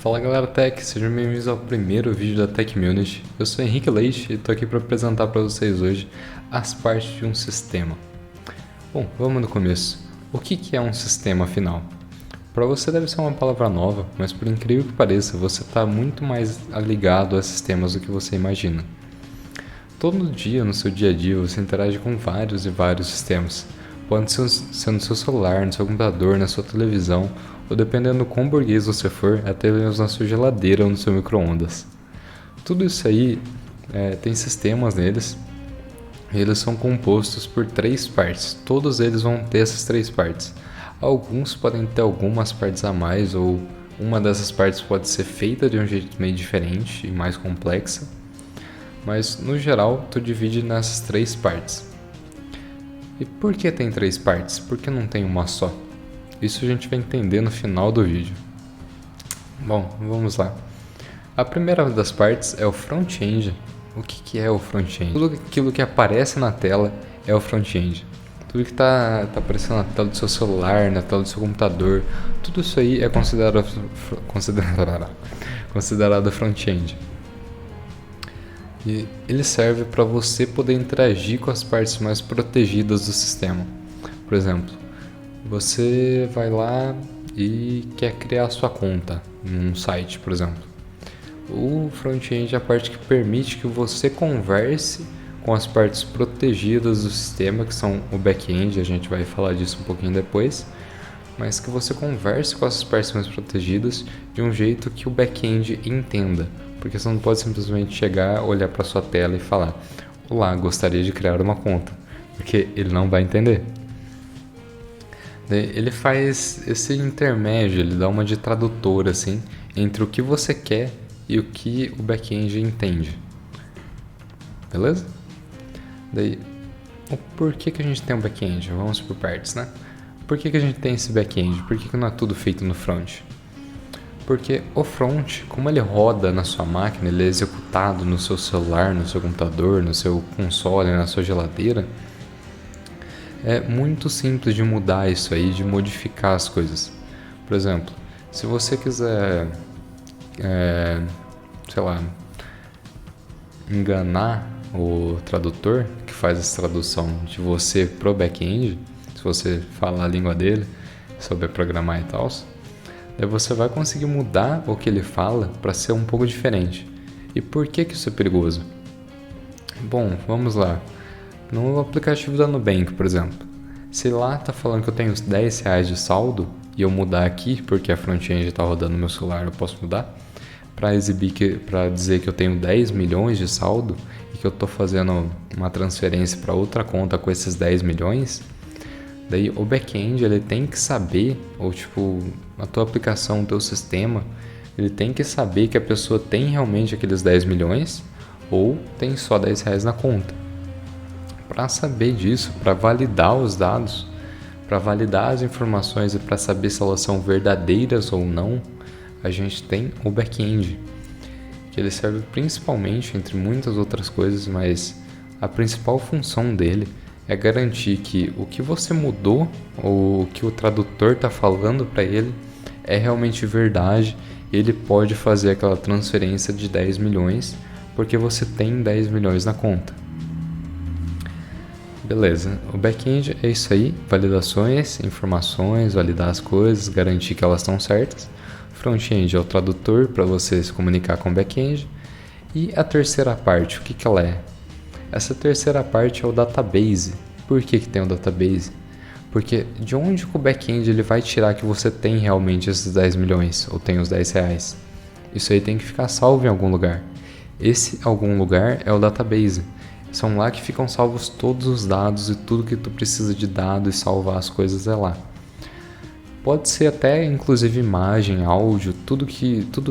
Fala galera Tech, sejam bem-vindos ao primeiro vídeo da Techmunity. Eu sou Henrique Leite e estou aqui para apresentar para vocês hoje as partes de um sistema. Bom, vamos do começo. O que é um sistema afinal? Para você deve ser uma palavra nova, mas por incrível que pareça, você está muito mais ligado a sistemas do que você imagina. Todo dia, no seu dia a dia, você interage com vários e vários sistemas. Pode ser no seu celular, no seu computador, na sua televisão, ou dependendo do quão burguês você for, até mesmo na sua geladeira ou no seu micro-ondas. Tudo isso aí tem sistemas neles, e eles são compostos por 3 partes. Todos eles vão ter essas 3 partes. Alguns podem ter algumas partes a mais, ou uma dessas partes pode ser feita de um jeito meio diferente e mais complexa. Mas, no geral, tu divide nessas 3 partes. E por que tem 3 partes? Por que não tem uma só? Isso a gente vai entender no final do vídeo. Bom, vamos lá. A primeira das partes é o front-end. O que é o front-end? Tudo aquilo que aparece na tela é o front-end. Tudo que está aparecendo na tela do seu celular, na tela do seu computador, tudo isso aí é considerado front-end. E ele serve para você poder interagir com as partes mais protegidas do sistema. Por exemplo, você vai lá e quer criar sua conta num site, por exemplo. O front-end é a parte que permite que você converse com as partes protegidas do sistema, que são o back-end, a gente vai falar disso um pouquinho depois, mas que você converse com essas partes mais protegidas de um jeito que o back-end entenda. Porque você não pode simplesmente chegar, olhar para sua tela e falar: olá, gostaria de criar uma conta, porque ele não vai entender. Ele faz esse intermédio, ele dá uma de tradutor assim, entre o que você quer e o que o back-end entende. Beleza? Daí, o porquê que a gente tem um back-end? Vamos por partes, né? Por que a gente tem esse back-end? Por que não é tudo feito no front? Porque o front, como ele roda na sua máquina, ele é executado no seu celular, no seu computador, no seu console, na sua geladeira, é muito simples de mudar isso aí, de modificar as coisas. Por exemplo, se você quiser, enganar o tradutor que faz essa tradução de você pro back-end, se você falar a língua dele, souber programar e tal, daí você vai conseguir mudar o que ele fala para ser um pouco diferente. E por que isso é perigoso? Bom, vamos lá. No aplicativo da Nubank, por exemplo, se lá tá falando que eu tenho R$10 de saldo e eu mudar aqui, porque a front-end está rodando no meu celular, eu posso mudar, para dizer que eu tenho 10 milhões de saldo e que eu estou fazendo uma transferência para outra conta com esses 10 milhões, daí o back-end ele tem que saber, ou tipo, a tua aplicação, o teu sistema, ele tem que saber que a pessoa tem realmente aqueles 10 milhões ou tem só R$10 na conta. Para saber disso, para validar os dados, para validar as informações e para saber se elas são verdadeiras ou não, a gente tem o back-end, que ele serve principalmente, entre muitas outras coisas, mas a principal função dele é garantir que o que você mudou ou o que o tradutor está falando para ele é realmente verdade e ele pode fazer aquela transferência de 10 milhões porque você tem 10 milhões na conta. Beleza, o back-end é isso aí, validações, informações, validar as coisas, garantir que elas estão certas. Front-end é o tradutor para você se comunicar com o back-end. E a terceira parte, o que ela é? Essa terceira parte é o database. Por que tem o database? Porque de onde que o back-end ele vai tirar que você tem realmente esses 10 milhões ou tem os R$10? Isso aí tem que ficar salvo em algum lugar. Esse algum lugar é o database. São lá que ficam salvos todos os dados e tudo que tu precisa de dados e salvar as coisas é lá. Pode ser até inclusive imagem, áudio, tudo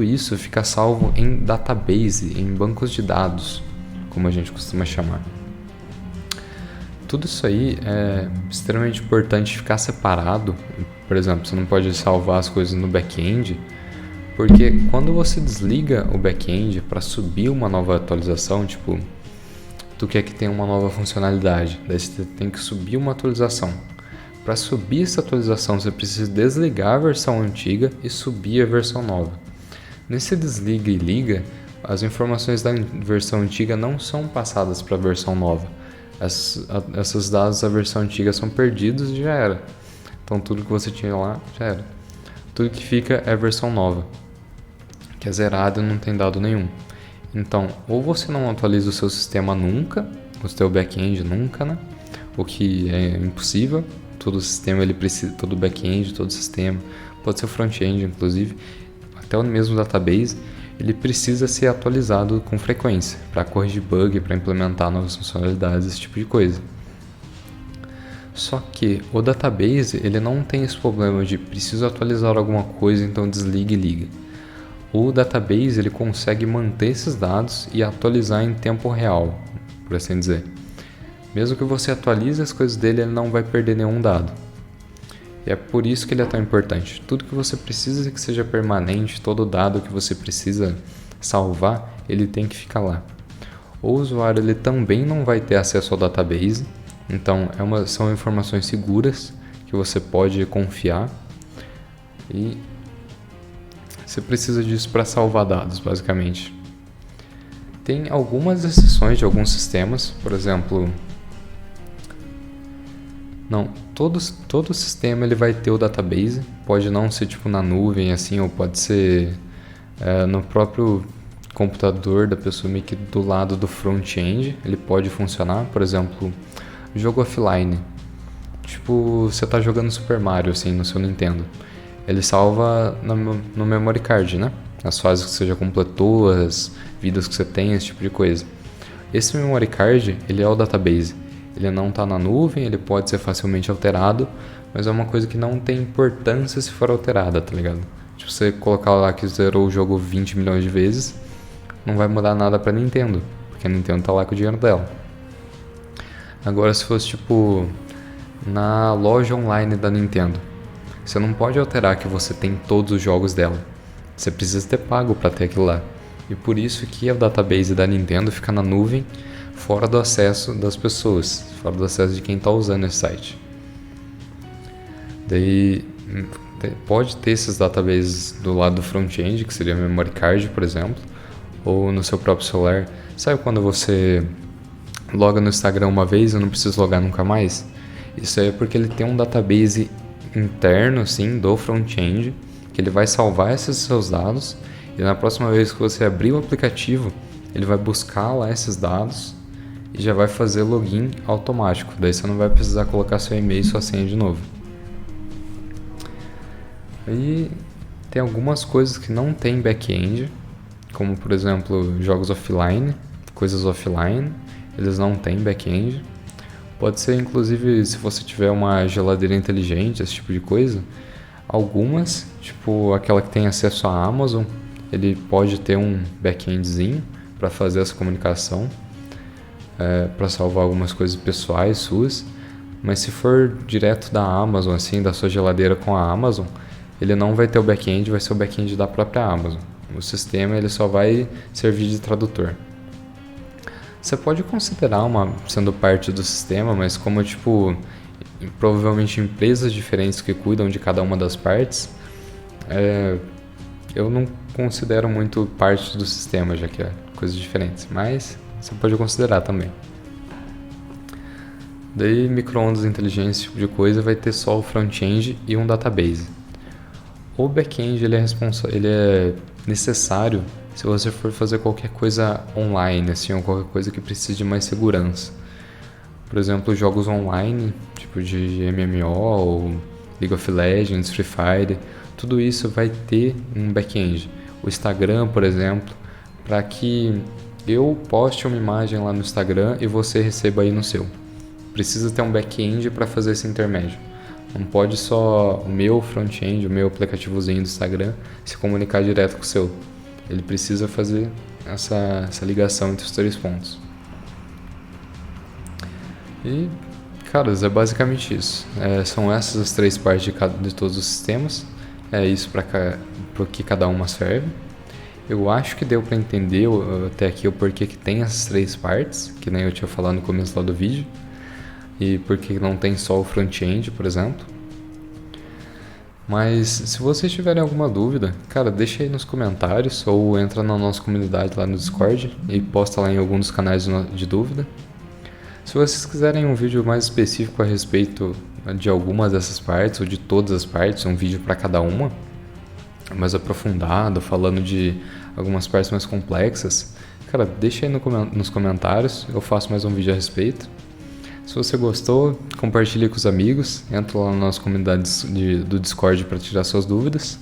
isso fica salvo em database, em bancos de dados, como a gente costuma chamar. Tudo isso aí é extremamente importante ficar separado. Por exemplo, você não pode salvar as coisas no back-end, porque quando você desliga o back-end para subir uma nova atualização, tipo, tu quer que tenha uma nova funcionalidade, daí você tem que subir uma atualização. Para subir essa atualização, você precisa desligar a versão antiga e subir a versão nova. Nesse desliga e liga, as informações da versão antiga não são passadas para a versão nova. Esses dados da versão antiga são perdidos e já era. Então tudo que você tinha lá já era. Tudo que fica é a versão nova, que é zerada e não tem dado nenhum. Então, ou você não atualiza o seu sistema nunca, o seu back-end nunca, né? O que é impossível. Todo sistema ele precisa, todo back-end, todo sistema, pode ser front-end inclusive, até o mesmo database, ele precisa ser atualizado com frequência para corrigir bug, para implementar novas funcionalidades, esse tipo de coisa. Só que o database ele não tem esse problema de preciso atualizar alguma coisa, então desliga e liga. O database ele consegue manter esses dados e atualizar em tempo real, por assim dizer. Mesmo que você atualize as coisas dele, ele não vai perder nenhum dado. E é por isso que ele é tão importante. Tudo que você precisa que seja permanente, todo dado que você precisa salvar, ele tem que ficar lá. O usuário ele também não vai ter acesso ao database, então são informações seguras que você pode confiar. E você precisa disso para salvar dados, basicamente. Tem algumas exceções de alguns sistemas, por exemplo, todo sistema ele vai ter o database, pode não ser tipo na nuvem assim, ou pode ser no próprio computador da pessoa meio que do lado do front-end, ele pode funcionar, por exemplo, jogo offline. Tipo, você tá jogando Super Mario assim no seu Nintendo. Ele salva no memory card, né? As fases que você já completou, as vidas que você tem, esse tipo de coisa. Esse memory card, ele é o database. Ele não está na nuvem, ele pode ser facilmente alterado, mas é uma coisa que não tem importância se for alterada, tá ligado? Tipo, você colocar lá que zerou o jogo 20 milhões de vezes, não vai mudar nada pra Nintendo, porque a Nintendo tá lá com o dinheiro dela. Agora, se fosse tipo na loja online da Nintendo, você não pode alterar que você tem todos os jogos dela. Você precisa ter pago para ter aquilo lá. E por isso que o database da Nintendo fica na nuvem, fora do acesso das pessoas, fora do acesso de quem está usando esse site. Daí pode ter esses databases do lado do front-end, que seria memory card, por exemplo, ou no seu próprio celular. Sabe quando você loga no Instagram uma vez e não precisa logar nunca mais? Isso aí é porque ele tem um database interno, assim, do front-end, que ele vai salvar esses seus dados e na próxima vez que você abrir o aplicativo, ele vai buscar lá esses dados e já vai fazer login automático. Daí você não vai precisar colocar seu e-mail e sua senha de novo. E tem algumas coisas que não tem back-end, como por exemplo jogos offline, coisas offline, eles não têm back-end. Pode ser inclusive se você tiver uma geladeira inteligente, esse tipo de coisa. Algumas, tipo aquela que tem acesso à Amazon, ele pode ter um back-endzinho para fazer essa comunicação, para salvar algumas coisas pessoais suas. Mas se for direto da Amazon, assim, da sua geladeira com a Amazon, ele não vai ter o back-end, vai ser o back-end da própria Amazon. O sistema ele só vai servir de tradutor. Você pode considerar sendo parte do sistema, mas como tipo provavelmente empresas diferentes que cuidam de cada uma das partes, eu não considero muito parte do sistema, já que é coisas diferentes, mas você pode considerar também. Daí micro-ondas inteligentes, esse tipo de coisa, vai ter só o front-end e um database. O back-end ele é necessário se você for fazer qualquer coisa online, assim, ou qualquer coisa que precise de mais segurança. Por exemplo, jogos online, tipo de MMO ou League of Legends, Free Fire, tudo isso vai ter um back-end. O Instagram, por exemplo, para que eu poste uma imagem lá no Instagram e você receba aí no seu. Precisa ter um back-end para fazer esse intermédio. Não pode só o meu front-end, o meu aplicativozinho do Instagram se comunicar direto com o seu. Ele precisa fazer essa ligação entre os três pontos. E, caras, é basicamente isso. São essas as três partes de todos os sistemas. É isso para que cada uma serve. Eu acho que deu para entender até aqui o porquê que tem essas três partes, que nem eu tinha falado no começo lá do vídeo. E por que não tem só o front-end, por exemplo. Mas se vocês tiverem alguma dúvida, cara, deixa aí nos comentários ou entra na nossa comunidade lá no Discord e posta lá em algum dos canais de dúvida. Se vocês quiserem um vídeo mais específico a respeito de algumas dessas partes ou de todas as partes, um vídeo para cada uma, mais aprofundado, falando de algumas partes mais complexas, cara, deixa aí nos comentários, eu faço mais um vídeo a respeito. Se você gostou, compartilhe com os amigos, entra lá na nossa comunidade do Discord para tirar suas dúvidas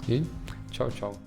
e tchau, tchau.